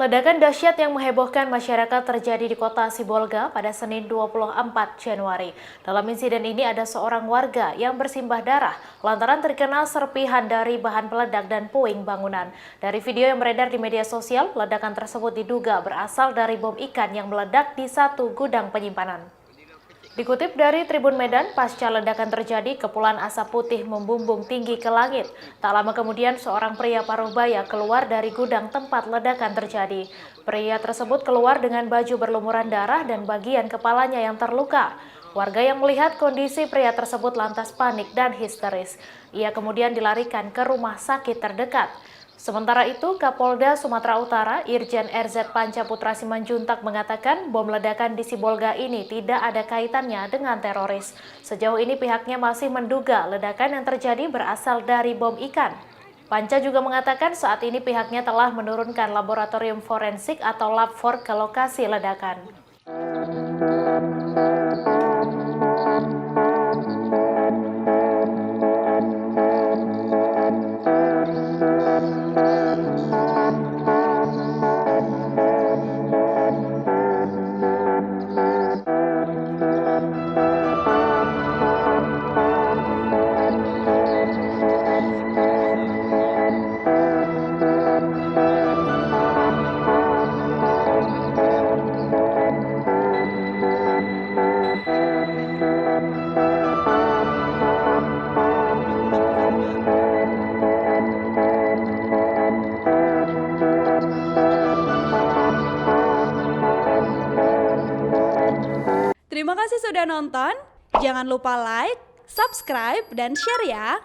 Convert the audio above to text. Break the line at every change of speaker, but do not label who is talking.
Ledakan dahsyat yang menghebohkan masyarakat terjadi di kota Sibolga pada Senin 24 Januari. Dalam insiden ini ada seorang warga yang bersimbah darah lantaran terkena serpihan dari bahan peledak dan puing bangunan. Dari video yang beredar di media sosial, ledakan tersebut diduga berasal dari bom ikan yang meledak di satu gudang penyimpanan. Dikutip dari Tribun Medan, pasca ledakan terjadi, kepulan asap putih membumbung tinggi ke langit. Tak lama kemudian, seorang pria paruh baya keluar dari gudang tempat ledakan terjadi. Pria tersebut keluar dengan baju berlumuran darah dan bagian kepalanya yang terluka. Warga yang melihat kondisi pria tersebut lantas panik dan histeris. Ia kemudian dilarikan ke rumah sakit terdekat. Sementara itu, Kapolda Sumatera Utara, Irjen RZ Pancaputra Simanjuntak mengatakan bom ledakan di Sibolga ini tidak ada kaitannya dengan teroris. Sejauh ini pihaknya masih menduga ledakan yang terjadi berasal dari bom ikan. Panca juga mengatakan saat ini pihaknya telah menurunkan laboratorium forensik atau lab 4 ke lokasi ledakan.
Terima kasih sudah nonton. Jangan lupa like, subscribe, dan share ya.